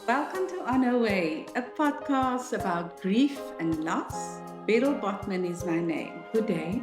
Welcome to On Our Way, a podcast about grief and loss. Beryl Botman is my name. Good day.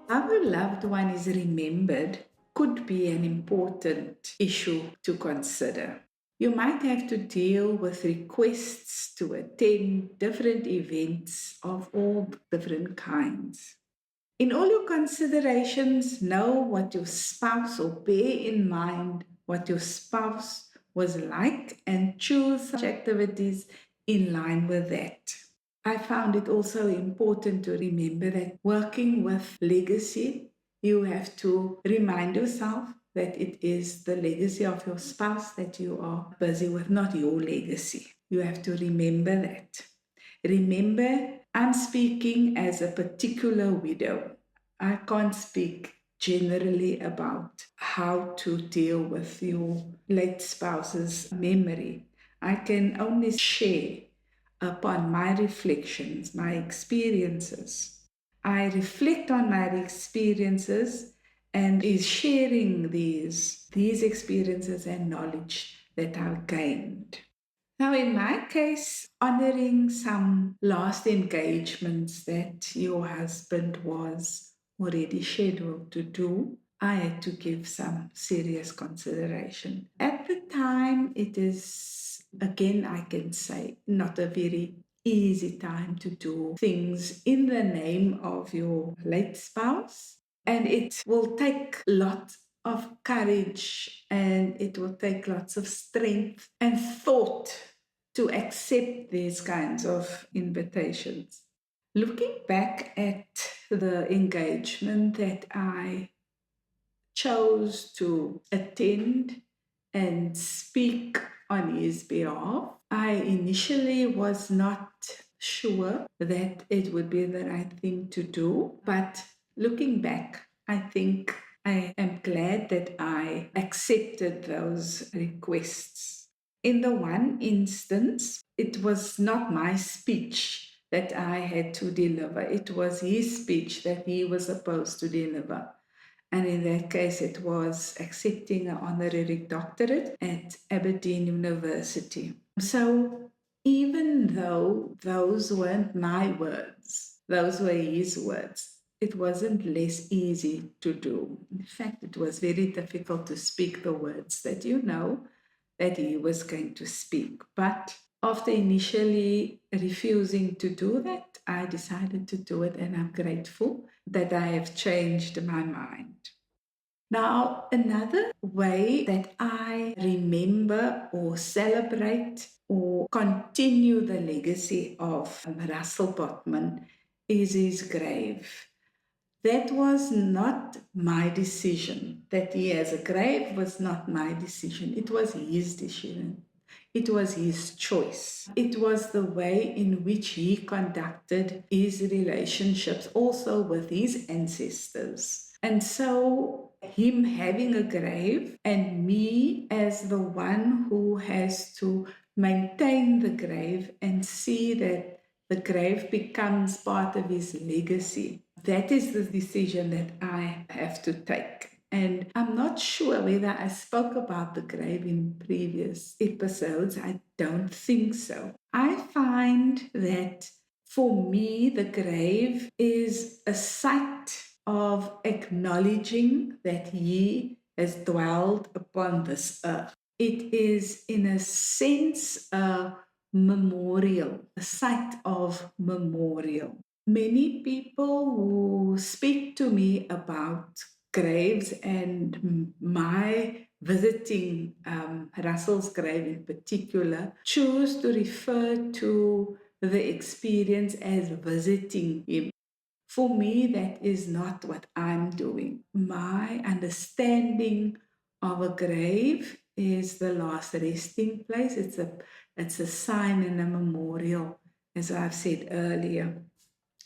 How a loved one is remembered could be an important issue to consider. You might have to deal with requests to attend different events of all different kinds. In all your considerations, know what your spouse, or bear in mind what your spouse was like, and choose such activities in line with that. I found it also important to remember that working with legacy, you have to remind yourself that it is the legacy of your spouse that you are busy with, not your legacy. You have to remember that. Remember, I'm speaking as a particular widow. I can't speak generally about how to deal with your late spouse's memory. I can only share upon my reflections, my experiences. I reflect on my experiences and is sharing these experiences and knowledge that I've gained. Now, in my case, honoring some last engagements that your husband was already scheduled to do, I had to give some serious consideration. At the time, it is, again, I can say, not a very easy time to do things in the name of your late spouse. And it will take lots of courage and it will take lots of strength and thought to accept these kinds of invitations. Looking back at the engagement that I chose to attend and speak on his behalf, I initially was not sure that it would be the right thing to do. But looking back, I think I am glad that I accepted those requests. In the one instance, it was not my speech that I had to deliver, it was his speech that he was supposed to deliver. And in that case, it was accepting an honorary doctorate at Aberdeen University. So even though those weren't my words, those were his words, it wasn't less easy to do. In fact, it was very difficult to speak the words that you know that he was going to speak. But after initially refusing to do that, I decided to do it, and I'm grateful that I have changed my mind. Now, another way that I remember or celebrate or continue the legacy of Russell Botman is his grave. That was not my decision. That he has a grave was not my decision. It was his decision. It was his choice. It was the way in which he conducted his relationships also with his ancestors. And so, him having a grave and me as the one who has to maintain the grave and see that the grave becomes part of his legacy. That is the decision that I have to take. And I'm not sure whether I spoke about the grave in previous episodes. I don't think so. I find that for me, the grave is a site of acknowledging that he has dwelled upon this earth. It is, in a sense, a memorial, a site of memorial. Many people who speak to me about graves and my visiting Russell's grave in particular choose to refer to the experience as visiting him. For me, that is not what I'm doing. My understanding of a grave is the last resting place. It's a sign and a memorial, as I've said earlier.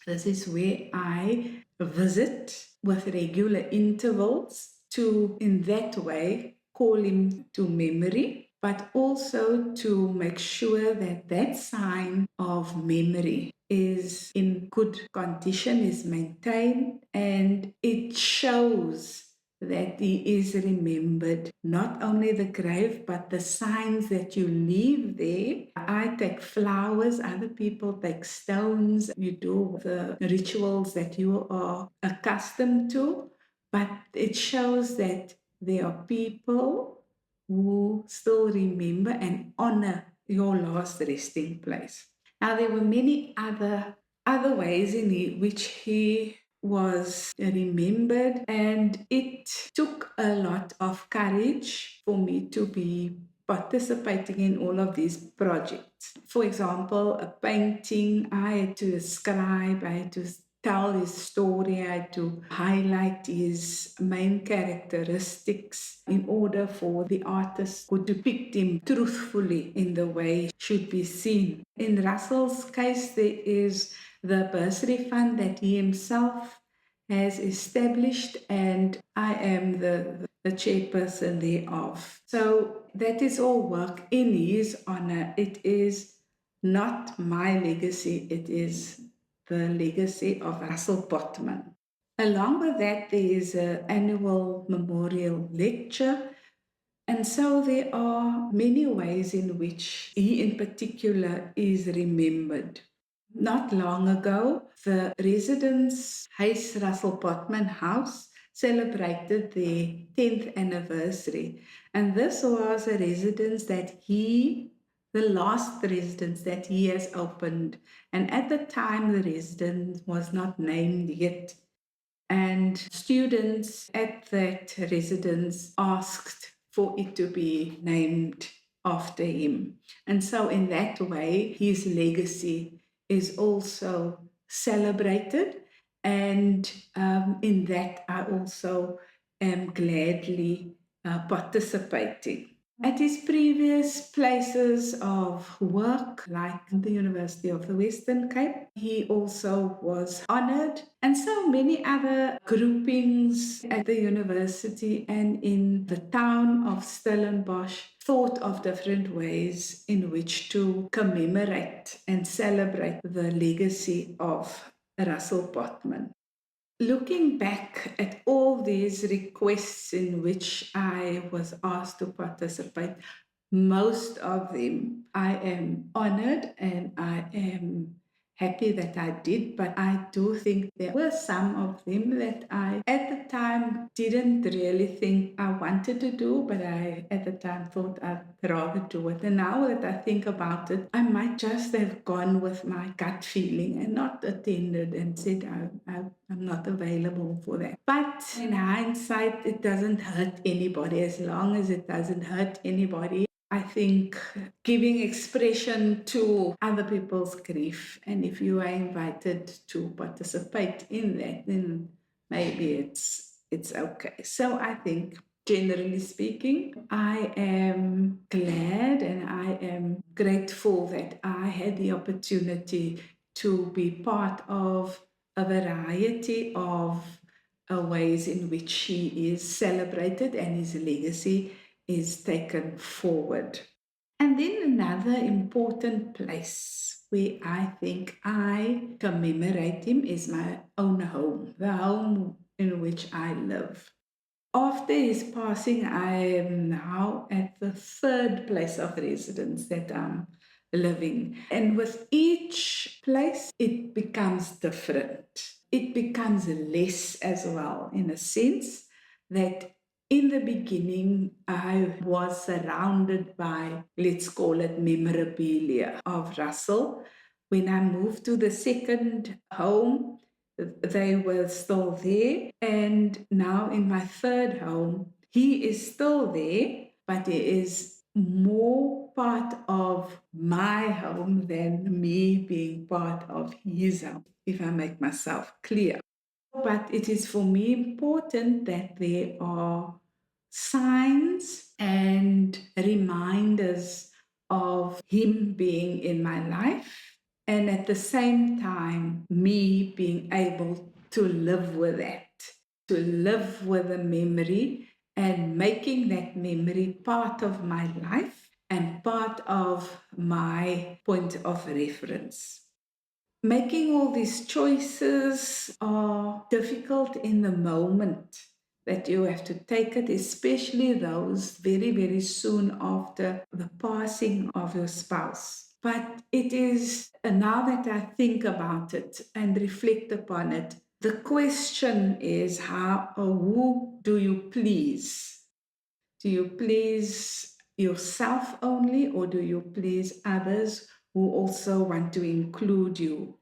This is where I visit with regular intervals to, in that way, call him to memory, but also to make sure that that sign of memory is in good condition, is maintained, and it shows that he is remembered. Not only the grave, but the signs that you leave there. I take flowers, other people take stones. You do the rituals that you are accustomed to, but it shows that there are people who still remember and honor your last resting place. Now, there were many other ways in which he was remembered, and it took a lot of courage for me to be participating in all of these projects. For example, a painting, I had to describe, I had to tell his story, I had to highlight his main characteristics in order for the artist to depict him truthfully in the way it should be seen. In Russell's case, there is the bursary fund that he himself has established, and I am the chairperson thereof. So that is all work in his honor. It is not my legacy, it is the legacy of Russell Botman. Along with that, there is an annual memorial lecture. And so there are many ways in which he in particular is remembered. Not long ago, the residents' Huis Russell Botman House celebrated their 10th anniversary. And this was a residence the last residence that he has opened. And at the time, the residence was not named yet. And students at that residence asked for it to be named after him. And so, in that way, his legacy is also celebrated. And in that, I also am gladly participating. At his previous places of work, like the University of the Western Cape, he also was honored, and so many other groupings at the university and in the town of Stellenbosch thought of different ways in which to commemorate and celebrate the legacy of Russell Botman. Looking back at all these requests in which I was asked to participate, most of them I am honored and I am happy that I did, but I do think there were some of them that I at the time didn't really think I wanted to do, but I at the time thought I'd rather do it. And now that I think about it, I might just have gone with my gut feeling and not attended and said I'm not available for that. But in hindsight, it doesn't hurt anybody. As long as it doesn't hurt anybody, I think giving expression to other people's grief, and if you are invited to participate in that, then maybe it's okay. So I think, generally speaking, I am glad and I am grateful that I had the opportunity to be part of a variety of ways in which he is celebrated and his legacy is taken forward. And then another important place where I think I commemorate him is my own home, the home in which I live. After his passing, I am now at the third place of residence that I'm living. And with each place, it becomes different. It becomes less as well, in a sense that in the beginning, I was surrounded by, let's call it, memorabilia of Russell. When I moved to the second home, they were still there. And now in my third home, he is still there, but he is more part of my home than me being part of his home, if I make myself clear. But it is for me important that there are signs and reminders of him being in my life, and at the same time, me being able to live with that, to live with the memory and making that memory part of my life and part of my point of reference. Making all these choices are difficult in the moment, that you have to take it, especially those very, very soon after the passing of your spouse. But it is, now that I think about it and reflect upon it, the question is how or who do you please? Do you please yourself only, or do you please others who also want to include you?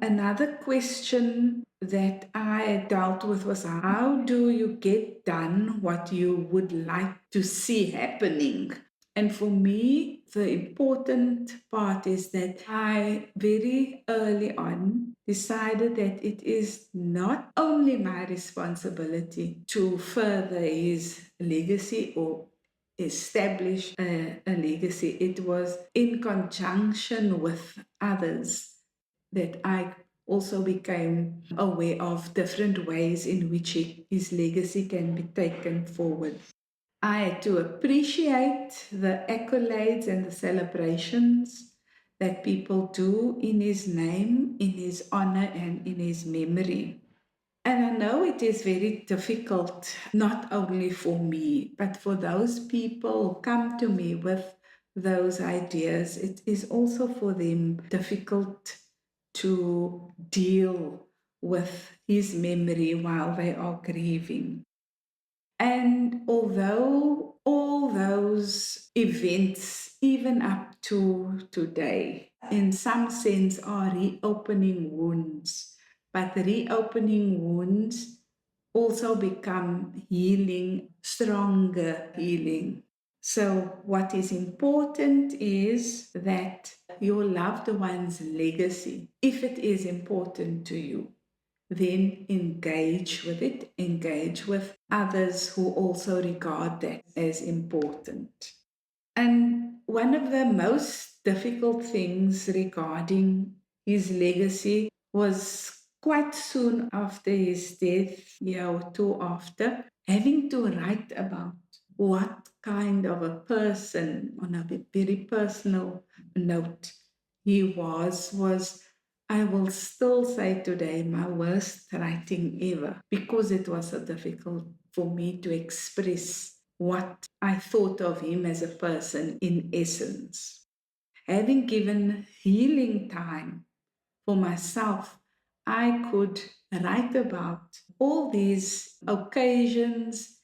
Another question that I dealt with was how do you get done what you would like to see happening? And for me, the important part is that I very early on decided that it is not only my responsibility to further his legacy or establish a legacy, it was in conjunction with others that I also became aware of different ways in which his legacy can be taken forward. I had to appreciate the accolades and the celebrations that people do in his name, in his honor, and in his memory. And I know it is very difficult, not only for me, but for those people who come to me with those ideas. It is also for them difficult to deal with his memory while they are grieving. And although all those events, even up to today, in some sense are reopening wounds, but reopening wounds also become healing, stronger healing. So, what is important is that your loved one's legacy, if it is important to you, then engage with it, engage with others who also regard that as important. And one of the most difficult things regarding his legacy was quite soon after his death, year or two after, having to write about what kind of a person, on a very personal note, he was, I will still say today, my worst writing ever, because it was so difficult for me to express what I thought of him as a person in essence. Having given healing time for myself, I could write about all these occasions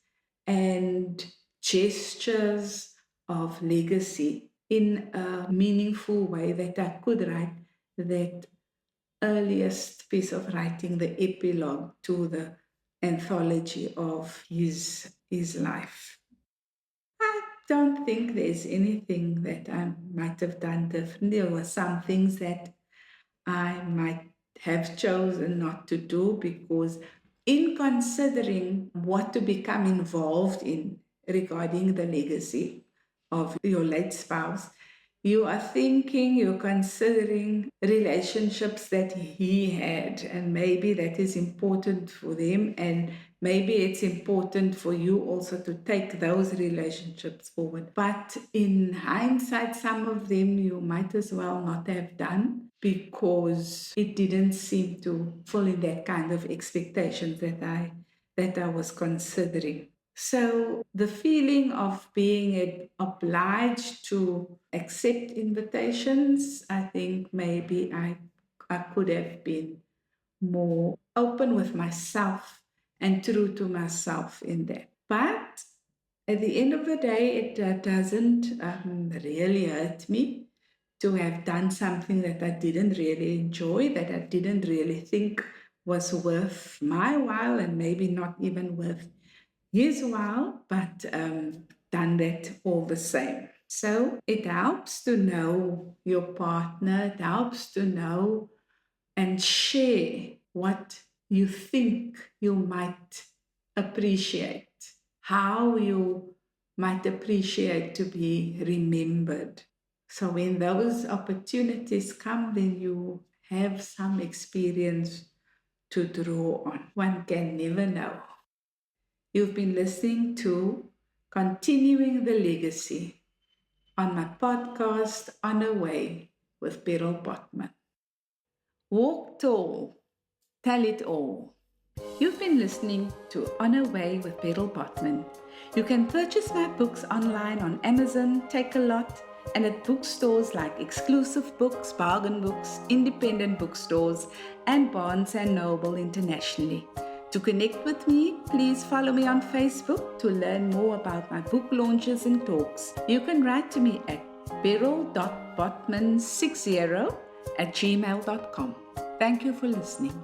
and gestures of legacy in a meaningful way that I could write that earliest piece of writing, the epilogue to the anthology of his life. I don't think there's anything that I might have done differently. There were some things that I might have chosen not to do because, in considering what to become involved in regarding the legacy of your late spouse, you are thinking, you're considering relationships that he had, and maybe that is important for them, and maybe it's important for you also to take those relationships forward. But in hindsight, some of them you might as well not have done because it didn't seem to fall in that kind of expectations that I was considering. So the feeling of being obliged to accept invitations, I think maybe I could have been more open with myself and true to myself in that. But at the end of the day, it doesn't really hurt me to have done something that I didn't really enjoy, that I didn't really think was worth my while and maybe not even worth his while, but done that all the same. So it helps to know your partner, it helps to know and share what you think you might appreciate, how you might appreciate to be remembered. So when those opportunities come, then you have some experience to draw on. One can never know. You've been listening to Continuing the Legacy on my podcast On a Way with Beryl Botman. Walk tall, tell it all. You've been listening to On a Way with Beryl Botman. You can purchase my books online on Amazon, Take-A-Lot, and at bookstores like Exclusive Books, Bargain Books, independent bookstores, and Barnes & Noble internationally. To connect with me, please follow me on Facebook to learn more about my book launches and talks. You can write to me at beryl.botman60@gmail.com. Thank you for listening.